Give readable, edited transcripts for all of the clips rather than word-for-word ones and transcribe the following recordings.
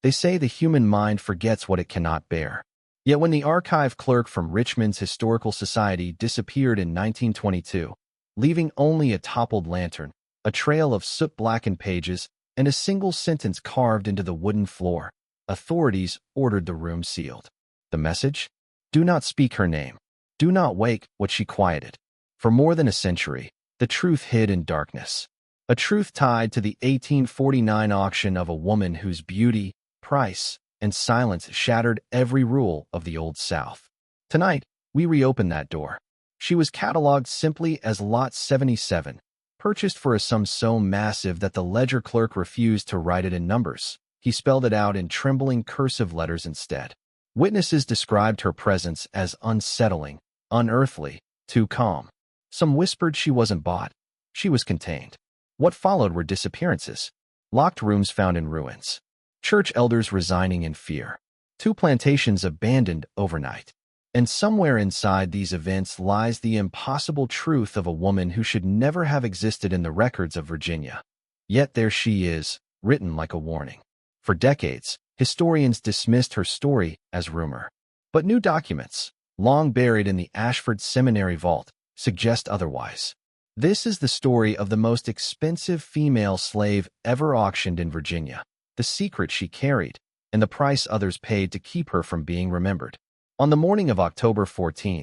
They say the human mind forgets what it cannot bear. Yet when the archive clerk from Richmond's Historical Society disappeared in 1922, leaving only a toppled lantern, a trail of soot-blackened pages, and a single sentence carved into the wooden floor, authorities ordered the room sealed. The message? Do not speak her name. Do not wake what she quieted. For more than a century, the truth hid in darkness. A truth tied to the 1849 auction of a woman whose beauty, price, and silence shattered every rule of the Old South. Tonight, we reopen that door. She was cataloged simply as Lot 77, purchased for a sum so massive that the ledger clerk refused to write it in numbers. He spelled it out in trembling cursive letters instead. Witnesses described her presence as unsettling, unearthly, too calm. Some whispered she wasn't bought. She was contained. What followed were disappearances, locked rooms found in ruins, church elders resigning in fear, 2 plantations abandoned overnight. And somewhere inside these events lies the impossible truth of a woman who should never have existed in the records of Virginia. Yet there she is, written like a warning. For decades, historians dismissed her story as rumor. But new documents, long buried in the Ashford Seminary vault, suggest otherwise. This is the story of the most expensive female slave ever auctioned in Virginia, the secret she carried, and the price others paid to keep her from being remembered. On the morning of October 14,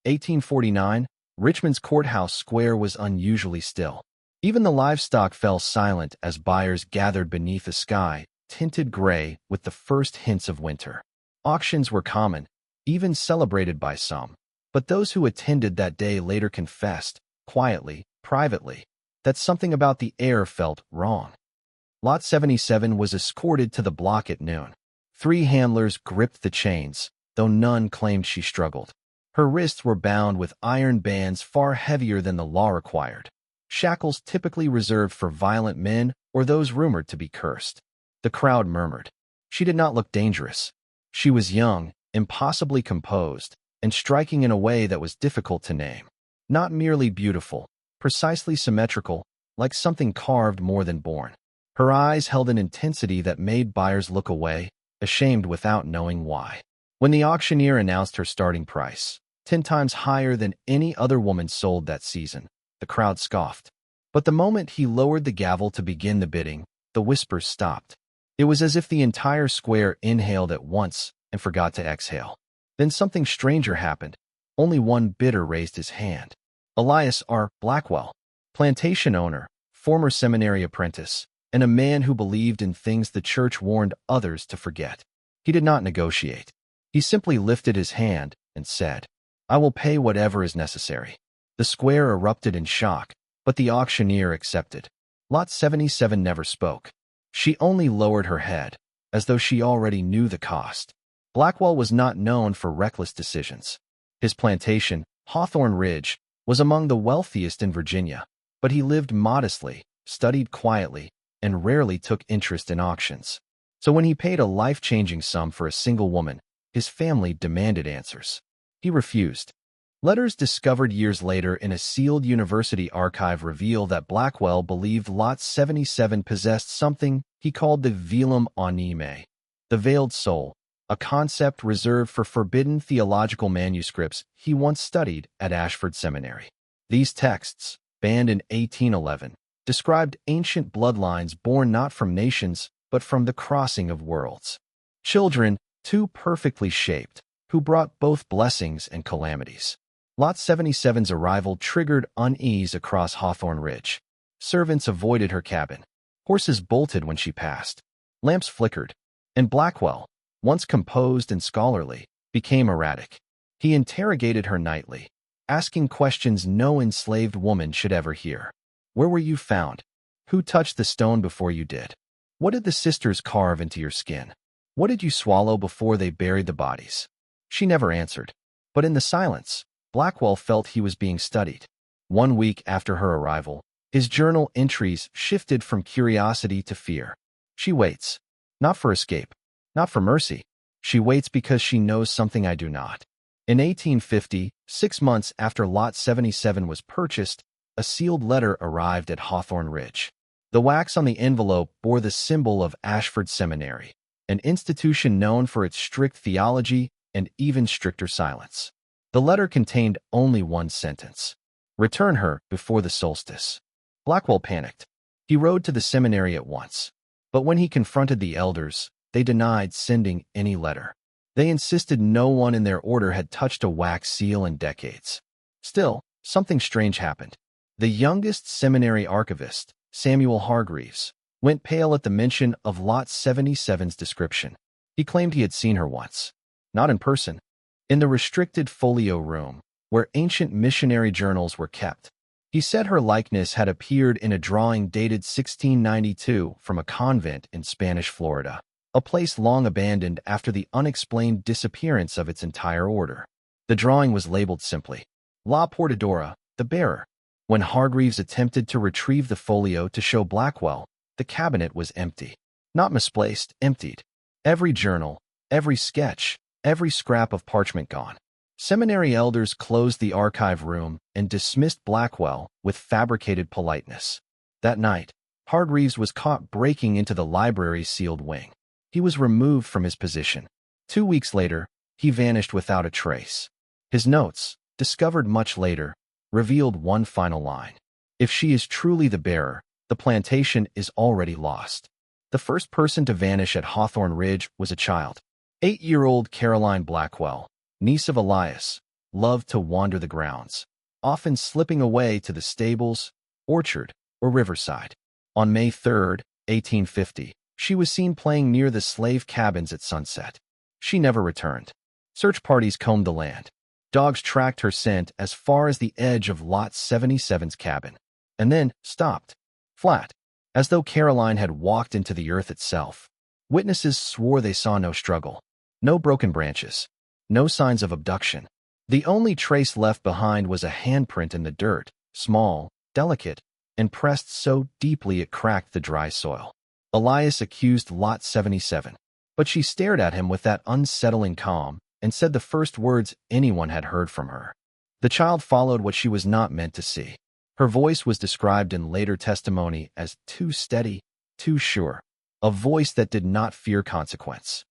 1849, Richmond's courthouse square was unusually still. Even the livestock fell silent as buyers gathered beneath a sky tinted gray with the first hints of winter. Auctions were common, even celebrated by some, but those who attended that day later confessed, quietly, privately, that something about the air felt wrong. Lot 77 was escorted to the block at noon. 3 handlers gripped the chains, though none claimed she struggled. Her wrists were bound with iron bands far heavier than the law required, shackles typically reserved for violent men or those rumored to be cursed. The crowd murmured. She did not look dangerous. She was young, impossibly composed, and striking in a way that was difficult to name. Not merely beautiful, precisely symmetrical, like something carved more than born. Her eyes held an intensity that made buyers look away, ashamed without knowing why. When the auctioneer announced her starting price, 10 times higher than any other woman sold that season, the crowd scoffed. But the moment he lowered the gavel to begin the bidding, the whispers stopped. It was as if the entire square inhaled at once and forgot to exhale. Then something stranger happened. Only one bidder raised his hand. Elias R. Blackwell, plantation owner, former seminary apprentice, and a man who believed in things the church warned others to forget. He did not negotiate. He simply lifted his hand and said, "I will pay whatever is necessary." The square erupted in shock, but the auctioneer accepted. Lot 77 never spoke. She only lowered her head, as though she already knew the cost. Blackwell was not known for reckless decisions. His plantation, Hawthorne Ridge, was among the wealthiest in Virginia, but he lived modestly, studied quietly, and rarely took interest in auctions. So when he paid a life-changing sum for a single woman, his family demanded answers. He refused. Letters discovered years later in a sealed university archive reveal that Blackwell believed Lot 77 possessed something he called the velum anime, the veiled soul, a concept reserved for forbidden theological manuscripts he once studied at Ashford Seminary. These texts, banned in 1811, described ancient bloodlines born not from nations, but from the crossing of worlds. Children, too perfectly shaped, who brought both blessings and calamities. Lot 77's arrival triggered unease across Hawthorne Ridge. Servants avoided her cabin. Horses bolted when she passed. Lamps flickered. And Blackwell, once composed and scholarly, became erratic. He interrogated her nightly, asking questions no enslaved woman should ever hear. Where were you found? Who touched the stone before you did? What did the sisters carve into your skin? What did you swallow before they buried the bodies? She never answered. But in the silence, Blackwell felt he was being studied. 1 week after her arrival, his journal entries shifted from curiosity to fear. She waits. Not for escape. Not for mercy. She waits because she knows something I do not. In 1850, 6 months after Lot 77 was purchased, a sealed letter arrived at Hawthorne Ridge. The wax on the envelope bore the symbol of Ashford Seminary. an institution known for its strict theology and even stricter silence. The letter contained only one sentence: "Return her before the solstice." Blackwell panicked. He rode to the seminary at once. But when he confronted the elders, they denied sending any letter. They insisted no one in their order had touched a wax seal in decades. Still, something strange happened. The youngest seminary archivist, Samuel Hargreaves, went pale at the mention of Lot 77's description. He claimed he had seen her once. Not in person. In the restricted folio room, where ancient missionary journals were kept. He said her likeness had appeared in a drawing dated 1692 from a convent in Spanish Florida, a place long abandoned after the unexplained disappearance of its entire order. The drawing was labeled simply, La Portadora, the bearer. When Hargreaves attempted to retrieve the folio to show Blackwell, the cabinet was empty. Not misplaced, emptied. Every journal, every sketch, every scrap of parchment gone. Seminary elders closed the archive room and dismissed Blackwell with fabricated politeness. That night, Hargreaves was caught breaking into the library's sealed wing. He was removed from his position. 2 weeks later, he vanished without a trace. His notes, discovered much later, revealed one final line: "If she is truly the bearer, the plantation is already lost." The first person to vanish at Hawthorne Ridge was a child. 8-year-old Caroline Blackwell, niece of Elias, loved to wander the grounds, often slipping away to the stables, orchard, or riverside. On May 3, 1850, she was seen playing near the slave cabins at sunset. She never returned. Search parties combed the land. Dogs tracked her scent as far as the edge of Lot 77's cabin, and then stopped, flat, as though Caroline had walked into the earth itself. Witnesses swore they saw no struggle, no broken branches, no signs of abduction. The only trace left behind was a handprint in the dirt, small, delicate, and pressed so deeply it cracked the dry soil. Elias accused Lot 77, but she stared at him with that unsettling calm and said the first words anyone had heard from her. The child followed what she was not meant to see. Her voice was described in later testimony as too steady, too sure, a voice that did not fear consequence.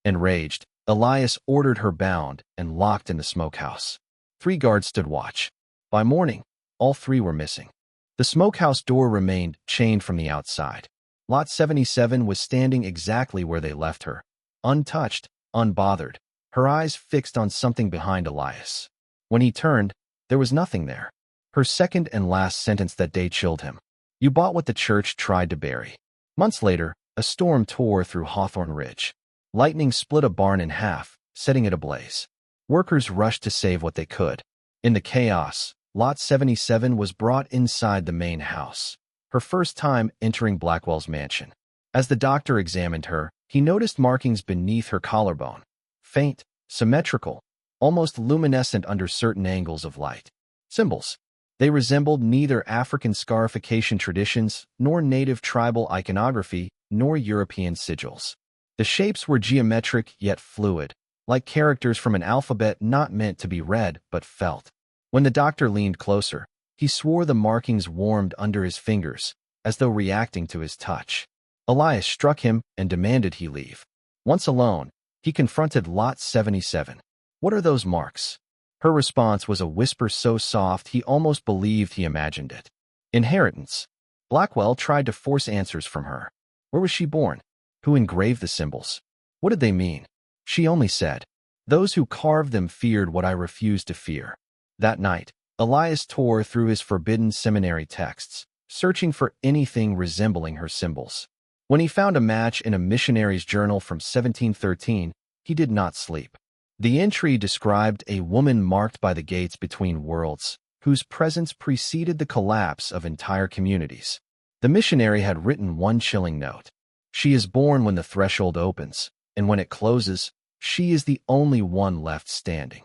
Enraged, Elias ordered her bound and locked in the smokehouse. 3 guards stood watch. By morning, all 3 were missing. The smokehouse door remained chained from the outside. Lot 77 was standing exactly where they left her, untouched, unbothered, her eyes fixed on something behind Elias. When he turned, there was nothing there. Her second and last sentence that day chilled him. "You bought what the church tried to bury." Months later, a storm tore through Hawthorne Ridge. Lightning split a barn in half, setting it ablaze. Workers rushed to save what they could. In the chaos, Lot 77 was brought inside the main house, her first time entering Blackwell's mansion. As the doctor examined her, he noticed markings beneath her collarbone. Faint, symmetrical, almost luminescent under certain angles of light. Symbols. They resembled neither African scarification traditions, nor native tribal iconography, nor European sigils. The shapes were geometric yet fluid, like characters from an alphabet not meant to be read but felt. When the doctor leaned closer, he swore the markings warmed under his fingers, as though reacting to his touch. Elias struck him and demanded he leave. Once alone, he confronted Lot 77. "What are those marks?" Her response was a whisper so soft he almost believed he imagined it. Inheritance. Blackwell tried to force answers from her. Where was she born? Who engraved the symbols? What did they mean? She only said, "Those who carved them feared what I refused to fear." That night, Elias tore through his forbidden seminary texts, searching for anything resembling her symbols. When he found a match in a missionary's journal from 1713, he did not sleep. The entry described a woman marked by the gates between worlds, whose presence preceded the collapse of entire communities. The missionary had written one chilling note: "She is born when the threshold opens, and when it closes, she is the only one left standing."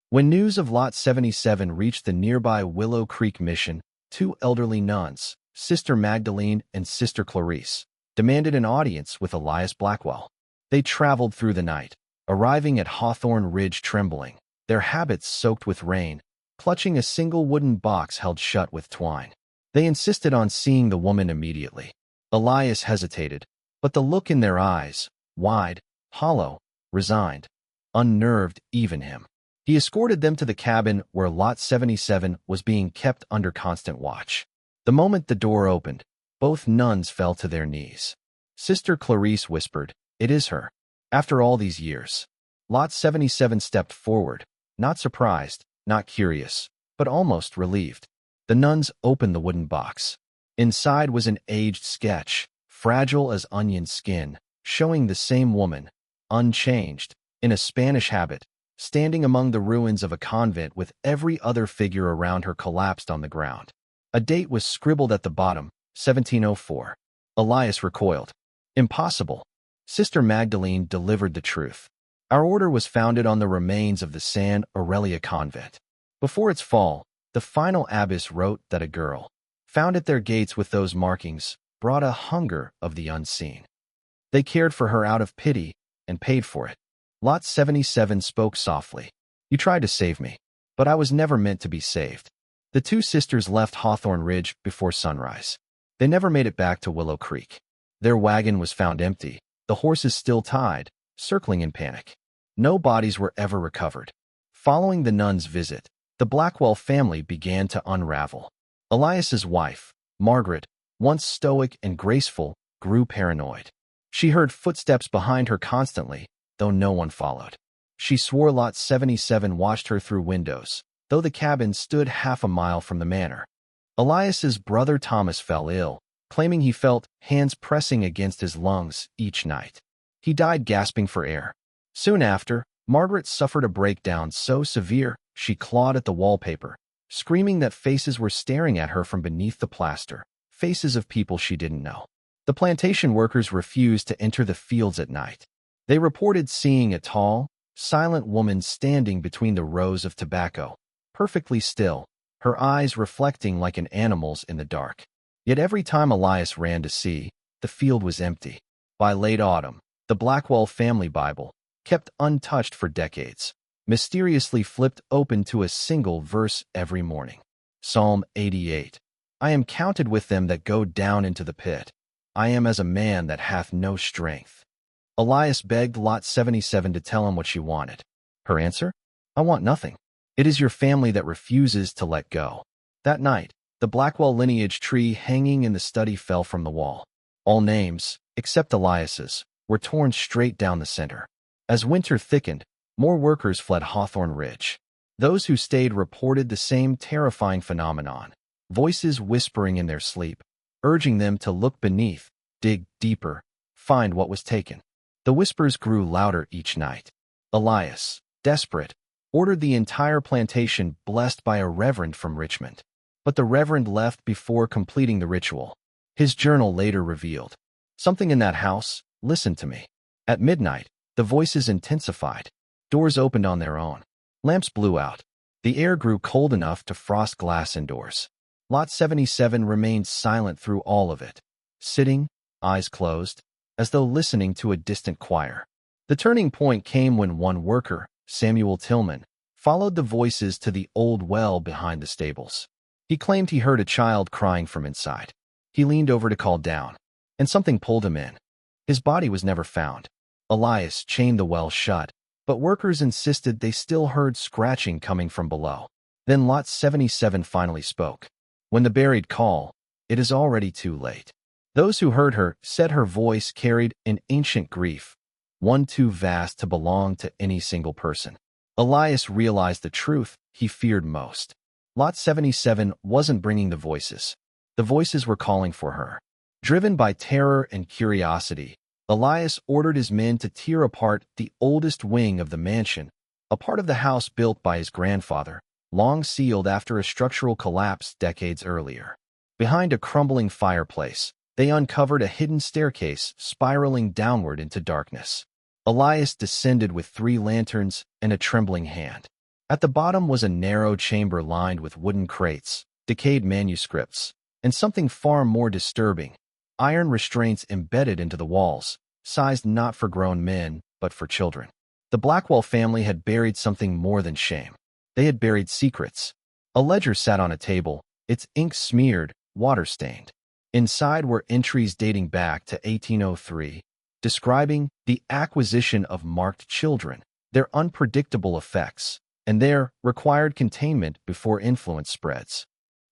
When news of Lot 77 reached the nearby Willow Creek Mission, 2 elderly nuns, Sister Magdalene and Sister Clarice, demanded an audience with Elias Blackwell. They traveled through the night, arriving at Hawthorne Ridge trembling, their habits soaked with rain, clutching a single wooden box held shut with twine. They insisted on seeing the woman immediately. Elias hesitated, but the look in their eyes, wide, hollow, resigned, unnerved even him. He escorted them to the cabin where Lot 77 was being kept under constant watch. The moment the door opened, both nuns fell to their knees. Sister Clarice whispered, "It is her." After all these years, Lot 77 stepped forward, not surprised, not curious, but almost relieved. The nuns opened the wooden box. Inside was an aged sketch, fragile as onion skin, showing the same woman, unchanged, in a Spanish habit, standing among the ruins of a convent with every other figure around her collapsed on the ground. A date was scribbled at the bottom, 1704. Elias recoiled. Impossible. Sister Magdalene delivered the truth. Our order was founded on the remains of the San Aurelia convent. Before its fall, the final abbess wrote that a girl, found at their gates with those markings, brought a hunger of the unseen. They cared for her out of pity and paid for it. Lot 77 spoke softly. "You tried to save me, but I was never meant to be saved." The two sisters left Hawthorne Ridge before sunrise. They never made it back to Willow Creek. Their wagon was found empty, the horses still tied, circling in panic. No bodies were ever recovered. Following the nuns' visit, the Blackwell family began to unravel. Elias's wife, Margaret, once stoic and graceful, grew paranoid. She heard footsteps behind her constantly, though no one followed. She swore Lot 77 watched her through windows, though the cabin stood half a mile from the manor. Elias's brother Thomas fell ill, claiming he felt hands pressing against his lungs each night. He died gasping for air. Soon after, Margaret suffered a breakdown so severe she clawed at the wallpaper, screaming that faces were staring at her from beneath the plaster, faces of people she didn't know. The plantation workers refused to enter the fields at night. They reported seeing a tall, silent woman standing between the rows of tobacco, perfectly still, her eyes reflecting like an animal's in the dark. Yet every time Elias ran to see, the field was empty. By late autumn, the Blackwell family Bible, kept untouched for decades, mysteriously flipped open to a single verse every morning. Psalm 88. "I am counted with them that go down into the pit. I am as a man that hath no strength." Elias begged Lot 77 to tell him what she wanted. Her answer? "I want nothing. It is your family that refuses to let go." That night, the Blackwell lineage tree hanging in the study fell from the wall. All names, except Elias's, were torn straight down the center. As winter thickened, more workers fled Hawthorne Ridge. Those who stayed reported the same terrifying phenomenon, voices whispering in their sleep, urging them to look beneath, dig deeper, find what was taken. The whispers grew louder each night. Elias, desperate, ordered the entire plantation blessed by a reverend from Richmond. But the reverend left before completing the ritual. His journal later revealed, "Something in that house, listened to me." At midnight, the voices intensified. Doors opened on their own. Lamps blew out. The air grew cold enough to frost glass indoors. Lot 77 remained silent through all of it, sitting, eyes closed, as though listening to a distant choir. The turning point came when one worker, Samuel Tillman, followed the voices to the old well behind the stables. He claimed he heard a child crying from inside. He leaned over to call down, and something pulled him in. His body was never found. Elias chained the well shut, but workers insisted they still heard scratching coming from below. Then Lot 77 finally spoke. When the buried call, it is already too late. Those who heard her said her voice carried an ancient grief, one too vast to belong to any single person. Elias realized the truth he feared most. Lot 77 wasn't bringing the voices. The voices were calling for her. Driven by terror and curiosity, Elias ordered his men to tear apart the oldest wing of the mansion, a part of the house built by his grandfather, long sealed after a structural collapse decades earlier. Behind a crumbling fireplace, they uncovered a hidden staircase spiraling downward into darkness. Elias descended with 3 lanterns and a trembling hand. At the bottom was a narrow chamber lined with wooden crates, decayed manuscripts, and something far more disturbing, iron restraints embedded into the walls, sized not for grown men, but for children. The Blackwell family had buried something more than shame. They had buried secrets. A ledger sat on a table, its ink smeared, water-stained. Inside were entries dating back to 1803, describing the acquisition of marked children, their unpredictable effects, and their required containment before influence spreads.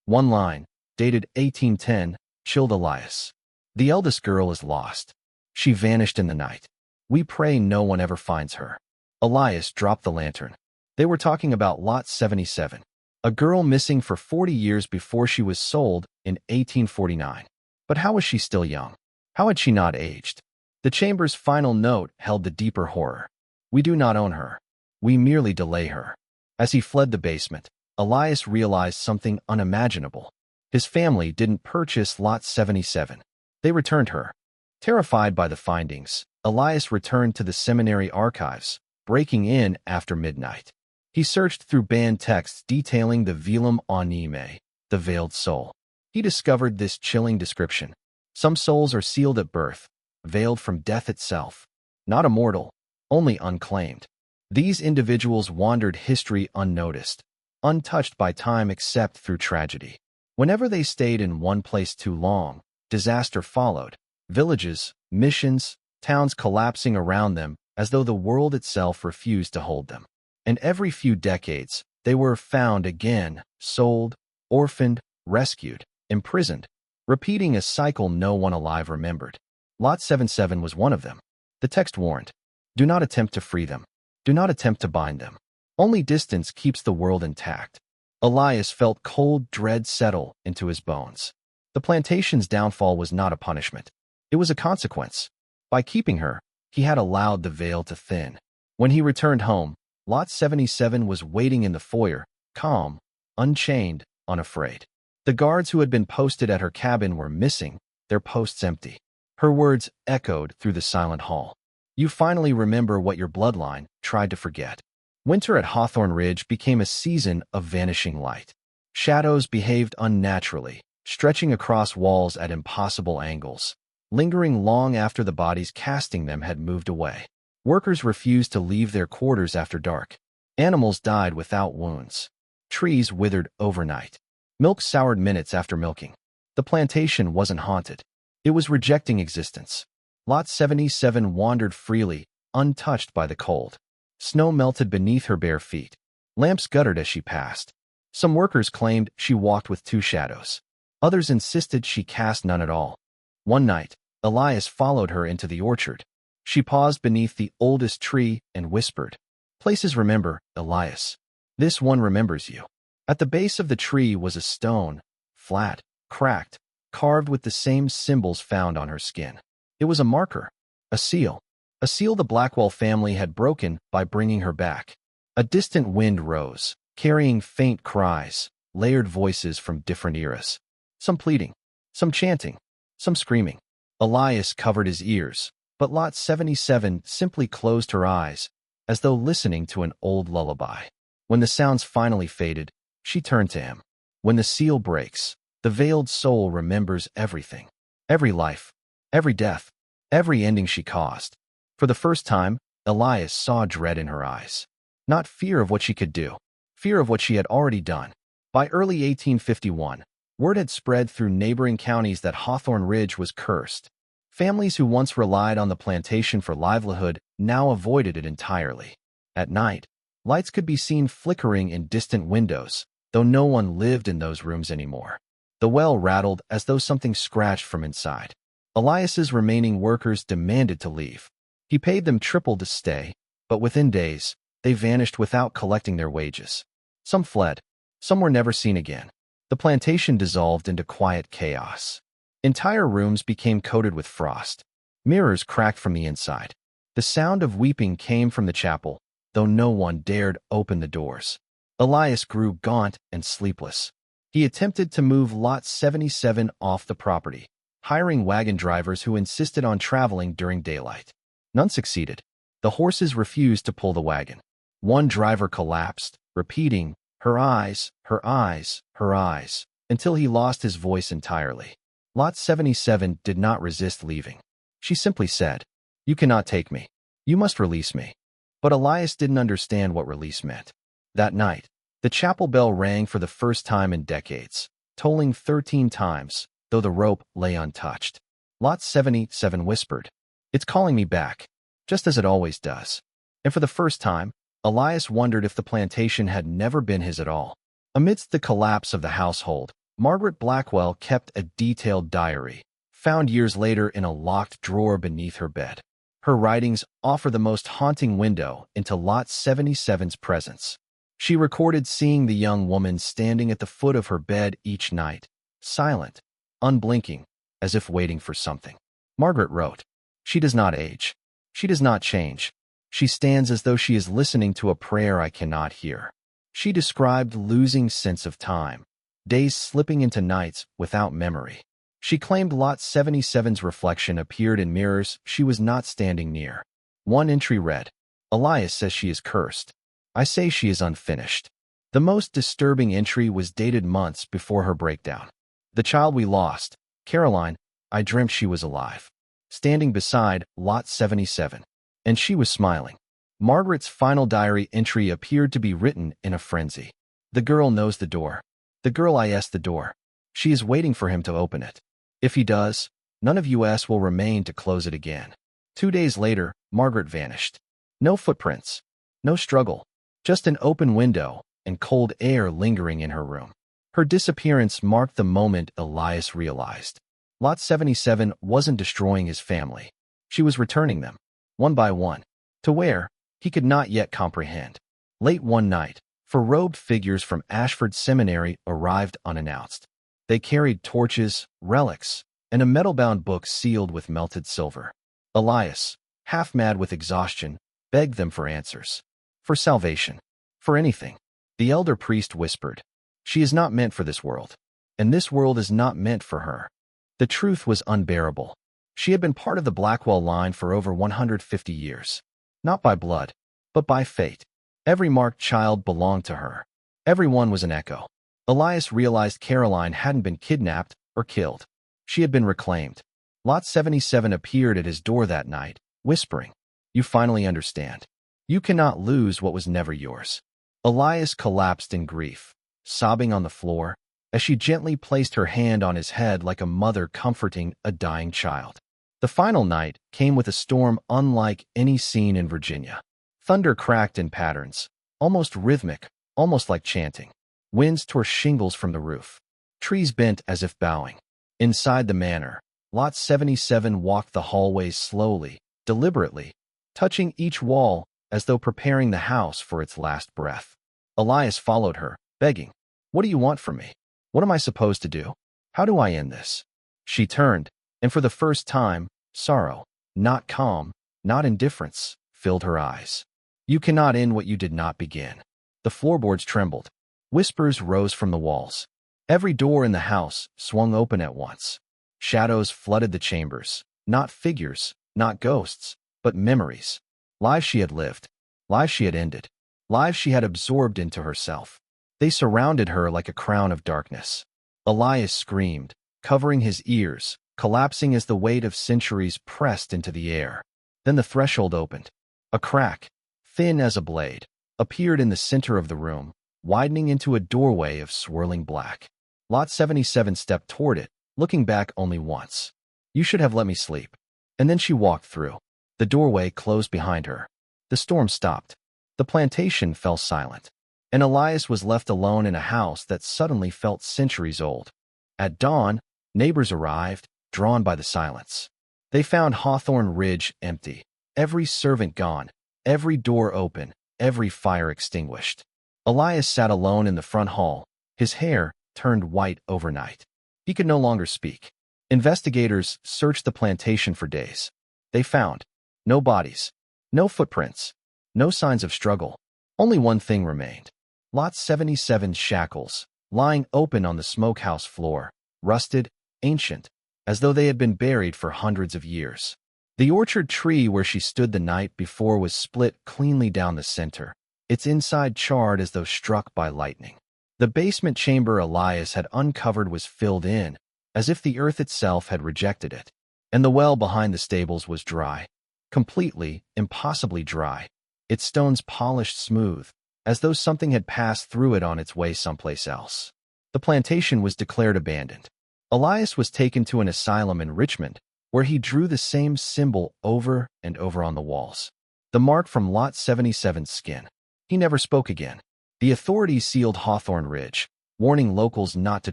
One line, dated 1810, chilled Elias. The eldest girl is lost. She vanished in the night. We pray no one ever finds her. Elias dropped the lantern. They were talking about Lot 77, a girl missing for 40 years before she was sold in 1849. But how was she still young? How had she not aged? The chamber's final note held the deeper horror. We do not own her. We merely delay her. As he fled the basement, Elias realized something unimaginable. His family didn't purchase Lot 77. They returned her. Terrified by the findings, Elias returned to the seminary archives, breaking in after midnight. He searched through banned texts detailing the velum anime, the veiled soul. He discovered this chilling description. Some souls are sealed at birth, veiled from death itself. Not immortal, only unclaimed. These individuals wandered history unnoticed, untouched by time except through tragedy. Whenever they stayed in one place too long, disaster followed. Villages, missions, towns collapsing around them as though the world itself refused to hold them. And every few decades, they were found again, sold, orphaned, rescued, imprisoned, repeating a cycle no one alive remembered. Lot 77 was one of them. The text warned, do not attempt to free them. Do not attempt to bind them. Only distance keeps the world intact. Elias felt cold dread settle into his bones. The plantation's downfall was not a punishment. It was a consequence. By keeping her, he had allowed the veil to thin. When he returned home, Lot 77 was waiting in the foyer, calm, unchained, unafraid. The guards who had been posted at her cabin were missing, their posts empty. Her words echoed through the silent hall. You finally remember what your bloodline tried to forget. Winter at Hawthorne Ridge became a season of vanishing light. Shadows behaved unnaturally, stretching across walls at impossible angles, lingering long after the bodies casting them had moved away. Workers refused to leave their quarters after dark. Animals died without wounds. Trees withered overnight. Milk soured minutes after milking. The plantation wasn't haunted. It was rejecting existence. Lot 77 wandered freely, untouched by the cold. Snow melted beneath her bare feet. Lamps guttered as she passed. Some workers claimed she walked with two shadows. Others insisted she cast none at all. One night, Elias followed her into the orchard. She paused beneath the oldest tree and whispered, "Places remember, Elias. This one remembers you." At the base of the tree was a stone, flat, cracked, carved with the same symbols found on her skin. It was a marker, a seal the Blackwell family had broken by bringing her back. A distant wind rose, carrying faint cries, layered voices from different eras. Some pleading, some chanting, some screaming. Elias covered his ears, but Lot 77 simply closed her eyes, as though listening to an old lullaby. When the sounds finally faded, she turned to him. When the seal breaks, the veiled soul remembers everything. Every life, every death, every ending she caused. For the first time, Elias saw dread in her eyes. Not fear of what she could do, fear of what she had already done. By early 1851, word had spread through neighboring counties that Hawthorne Ridge was cursed. Families who once relied on the plantation for livelihood now avoided it entirely. At night, lights could be seen flickering in distant windows, though no one lived in those rooms anymore. The well rattled as though something scratched from inside. Elias's remaining workers demanded to leave. He paid them triple to stay, but within days, they vanished without collecting their wages. Some fled. Some were never seen again. The plantation dissolved into quiet chaos. Entire rooms became coated with frost. Mirrors cracked from the inside. The sound of weeping came from the chapel, though no one dared open the doors. Elias grew gaunt and sleepless. He attempted to move Lot 77 off the property, hiring wagon drivers who insisted on traveling during daylight. None succeeded. The horses refused to pull the wagon. One driver collapsed, repeating, "Her eyes, her eyes, her eyes," until he lost his voice entirely. Lot 77 did not resist leaving. She simply said, "You cannot take me. You must release me." But Elias didn't understand what release meant. That night, the chapel bell rang for the first time in decades, tolling 13 times, though the rope lay untouched. Lot 77 whispered, It's calling me back, just as it always does. And for the first time, Elias wondered if the plantation had never been his at all. Amidst the collapse of the household, Margaret Blackwell kept a detailed diary, found years later in a locked drawer beneath her bed. Her writings offer the most haunting window into Lot 77's presence. She recorded seeing the young woman standing at the foot of her bed each night, silent, unblinking, as if waiting for something. Margaret wrote, "She does not age. She does not change. She stands as though she is listening to a prayer I cannot hear." She described losing sense of time, days slipping into nights without memory. She claimed Lot 77's reflection appeared in mirrors she was not standing near. One entry read, "Elias says she is cursed. I say she is unfinished." The most disturbing entry was dated months before her breakdown. "The child we lost, Caroline, I dreamt she was alive, standing beside Lot 77, and she was smiling." Margaret's final diary entry appeared to be written in a frenzy. "The girl knows the door. The girl is the door. She is waiting for him to open it. If he does, none of us will remain to close it again." 2 days later, Margaret vanished. No footprints, no struggle, just an open window and cold air lingering in her room. Her disappearance marked the moment Elias realized Lot 77 wasn't destroying his family. She was returning them, one by one, to where he could not yet comprehend. Late one night, 4 robed figures from Ashford Seminary arrived unannounced. They carried torches, relics, and a metal-bound book sealed with melted silver. Elias, half mad with exhaustion, begged them for answers. For salvation. For anything. The elder priest whispered, "She is not meant for this world. And this world is not meant for her." The truth was unbearable. She had been part of the Blackwell line for over 150 years. Not by blood, but by fate. Every marked child belonged to her. Everyone was an echo. Elias realized Caroline hadn't been kidnapped or killed. She had been reclaimed. Lot 77 appeared at his door that night, whispering, "You finally understand. You cannot lose what was never yours." Elias collapsed in grief, sobbing on the floor, as she gently placed her hand on his head like a mother comforting a dying child. The final night came with a storm unlike any seen in Virginia. Thunder cracked in patterns, almost rhythmic, almost like chanting. Winds tore shingles from the roof. Trees bent as if bowing. Inside the manor, Lot 77 walked the hallways slowly, deliberately, touching each wall as though preparing the house for its last breath. Elias followed her, begging, "What do you want from me? What am I supposed to do? How do I end this?" She turned, and for the first time, sorrow, not calm, not indifference, filled her eyes. "You cannot end what you did not begin." The floorboards trembled. Whispers rose from the walls. Every door in the house swung open at once. Shadows flooded the chambers. Not figures, not ghosts, but memories. Lives she had lived. Lives she had ended. Lives she had absorbed into herself. They surrounded her like a crown of darkness. Elias screamed, covering his ears, collapsing as the weight of centuries pressed into the air. Then the threshold opened. A crack, thin as a blade, appeared in the center of the room, widening into a doorway of swirling black. Lot 77 stepped toward it, looking back only once. "You should have let me sleep." And then she walked through. The doorway closed behind her. The storm stopped. The plantation fell silent. And Elias was left alone in a house that suddenly felt centuries old. At dawn, neighbors arrived, drawn by the silence. They found Hawthorne Ridge empty, every servant gone, every door open, every fire extinguished. Elias sat alone in the front hall, his hair turned white overnight. He could no longer speak. Investigators searched the plantation for days. They found no bodies, no footprints, no signs of struggle. Only one thing remained. Lot 77's shackles, lying open on the smokehouse floor, rusted, ancient, as though they had been buried for hundreds of years. The orchard tree where she stood the night before was split cleanly down the center, its inside charred as though struck by lightning. The basement chamber Elias had uncovered was filled in, as if the earth itself had rejected it. And the well behind the stables was dry. Completely, impossibly dry. Its stones polished smooth, as though something had passed through it on its way someplace else. The plantation was declared abandoned. Elias was taken to an asylum in Richmond, where he drew the same symbol over and over on the walls. The mark from Lot 77's skin. He never spoke again. The authorities sealed Hawthorne Ridge, warning locals not to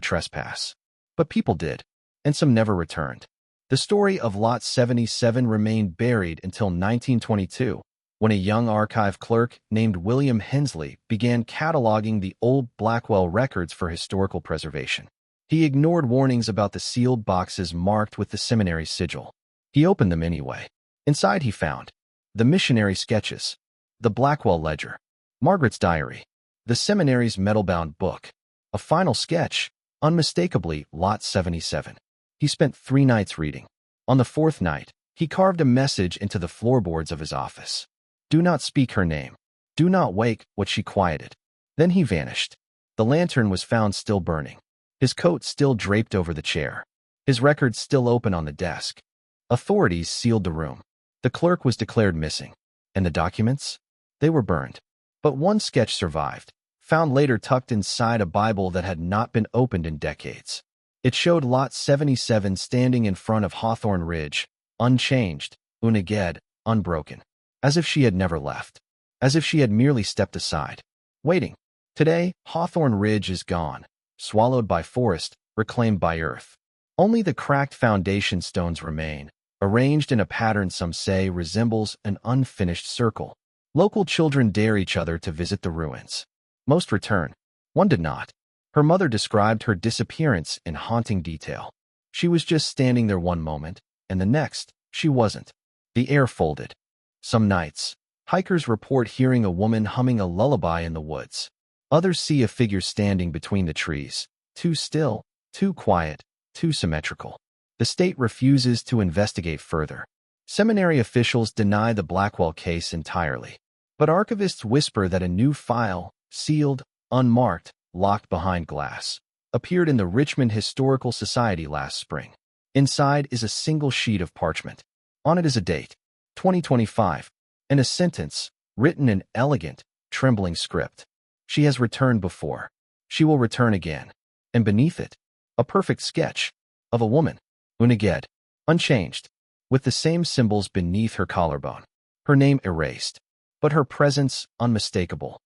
trespass. But people did, and some never returned. The story of Lot 77 remained buried until 1922, when a young archive clerk named William Hensley began cataloging the old Blackwell records for historical preservation. He ignored warnings about the sealed boxes marked with the seminary sigil. He opened them anyway. Inside he found the missionary sketches, the Blackwell ledger, Margaret's diary, the seminary's metal-bound book, a final sketch, unmistakably Lot 77. He spent 3 nights reading. On the 4th night, he carved a message into the floorboards of his office. Do not speak her name. Do not wake what she quieted. Then he vanished. The lantern was found still burning. His coat still draped over the chair. His records still open on the desk. Authorities sealed the room. The clerk was declared missing. And the documents? They were burned. But one sketch survived, found later tucked inside a Bible that had not been opened in decades. It showed Lot 77 standing in front of Hawthorne Ridge, unchanged, unaged, unbroken, as if she had never left, as if she had merely stepped aside, waiting. Today, Hawthorne Ridge is gone, swallowed by forest, reclaimed by earth. Only the cracked foundation stones remain, arranged in a pattern some say resembles an unfinished circle. Local children dare each other to visit the ruins. Most return. One did not. Her mother described her disappearance in haunting detail. She was just standing there one moment, and the next, she wasn't. The air folded. Some nights, hikers report hearing a woman humming a lullaby in the woods. Others see a figure standing between the trees, too still, too quiet, too symmetrical. The state refuses to investigate further. Seminary officials deny the Blackwell case entirely. But archivists whisper that a new file, sealed, unmarked, locked behind glass, appeared in the Richmond Historical Society last spring. Inside is a single sheet of parchment. On it is a date, 2025, and a sentence, written in elegant, trembling script. She has returned before. She will return again. And beneath it, a perfect sketch of a woman, unaged, unchanged, with the same symbols beneath her collarbone. Her name erased, but her presence unmistakable.